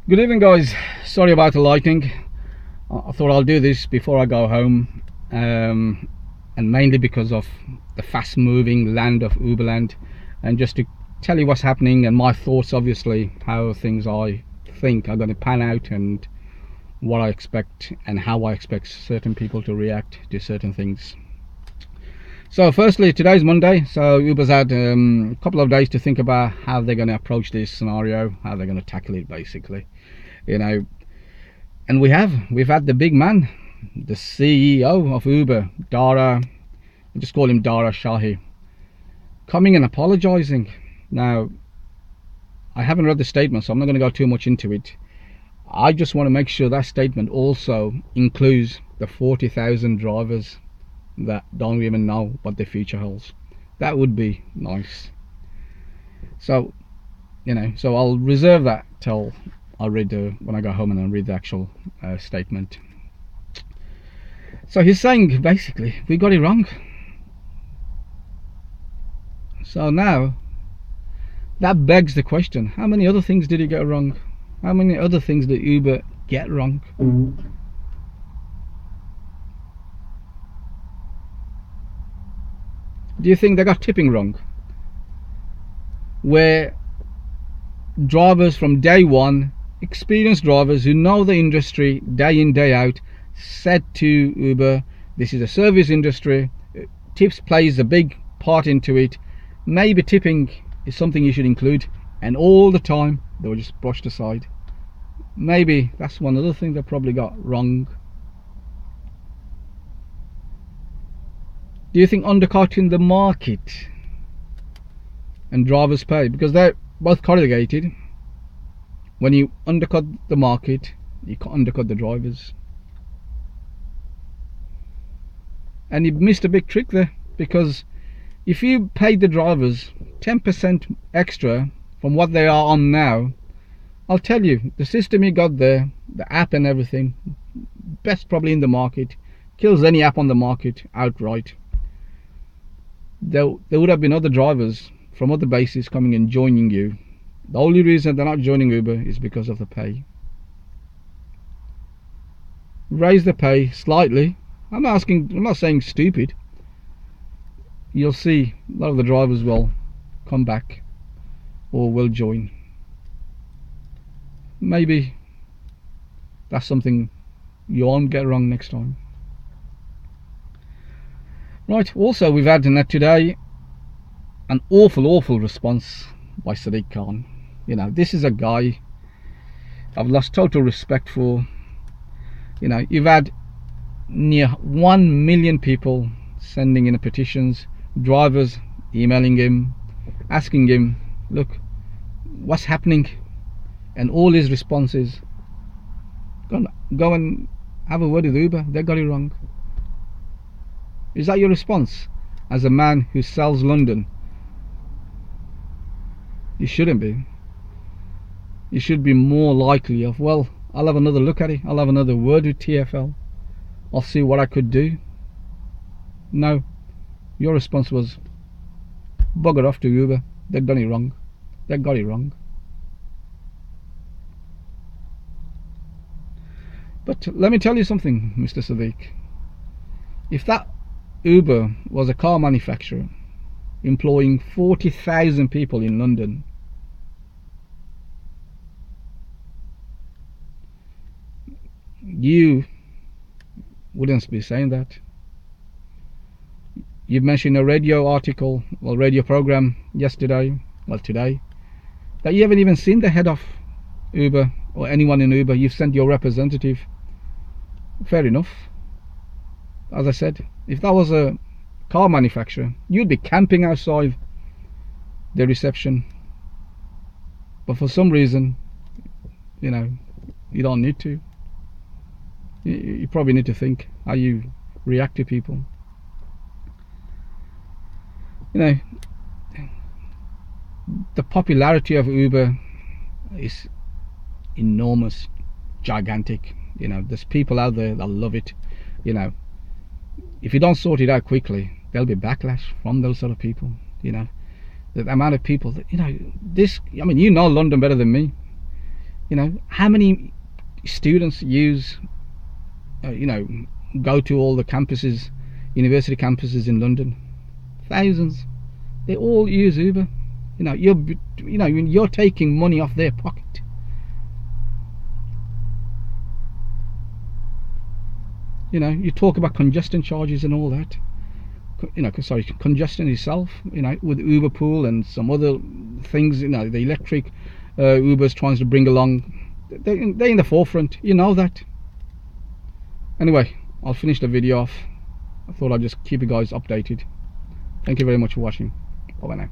Good evening, guys. Sorry about the lighting. I thought I'll do this before I go home, and mainly because of the fast moving land of Uberland, and just to tell you what's happening and my thoughts, obviously how things I think are going to pan out, and what I expect and how I expect certain people to react to certain things. So firstly, today's Monday, so Uber's had a couple of days to think about how they're going to approach this scenario, how they're going to tackle it, basically, and we've had the big man, the CEO of Uber, Dara, I just call him Dara Shahi, coming and apologizing. Now, I haven't read the statement, so I'm not going to go too much into it. I just want to make sure that statement also includes the 40,000 drivers that don't even know what the future holds. That would be nice. So so I'll reserve that till I read when I go home and I read the actual statement. So he's saying basically we got it wrong. So now that begs the question, how many other things did he get wrong? How many other things did Uber get wrong? Do you think they got tipping wrong, where drivers from day one, experienced drivers who know the industry day in day out, said to Uber, this is a service industry, tips plays a big part into it, maybe tipping is something you should include, and all the time they were just brushed aside? Maybe that's one other thing they probably got wrong. Do you think undercutting the market and drivers pay, because they're both correlated? When you undercut the market, you can undercut the drivers. And you missed a big trick there, because if you paid the drivers 10% extra from what they are on now, I'll tell you, the system you got there, the app and everything, best probably in the market, kills any app on the market outright. There would have been other drivers from other bases coming and joining you. The only reason they're not joining Uber is because of the pay. Raise the pay slightly. I'm not saying stupid. You'll see a lot of the drivers will come back or will join. Maybe that's something you won't get wrong next time. Right, also we've had today an awful response by Sadiq Khan. This is a guy I've lost total respect for. You've had near 1 million people sending in petitions, drivers emailing him, asking him, look, what's happening? And all his responses, go and have a word with Uber, they got it wrong. Is that your response as a man who sells London? You shouldn't be. You should be more likely of, well, I'll have another look at it, I'll have another word with TfL, I'll see what I could do. No, your response was, bugger off to Uber, they've done it wrong, they got it wrong. But let me tell you something, Mr. Sadiq. If that Uber was a car manufacturer employing 40,000 people in London, you wouldn't be saying that. You've mentioned a radio article, well, radio program yesterday, well, today, that you haven't even seen the head of Uber or anyone in Uber. You've sent your representative. Fair enough. As I said, if that was a car manufacturer, you'd be camping outside the reception. But for some reason, you don't need to. You probably need to think how you react to people. The popularity of Uber is enormous, gigantic. There's people out there that love it. If you don't sort it out quickly, there'll be backlash from those sort of people. The amount of people that London better than me. You know, how many students use, you know, go to all the campuses, university campuses in London? Thousands. They all use Uber. You know, you're taking money off their pocket. You know, you talk about congestion charges and all that. You know, sorry, congestion itself. You know, with Uber Pool and some other things. You know, the electric Uber's trying to bring along. They're in the forefront. You know that. Anyway, I'll finish the video off. I thought I'd just keep you guys updated. Thank you very much for watching. Bye bye now.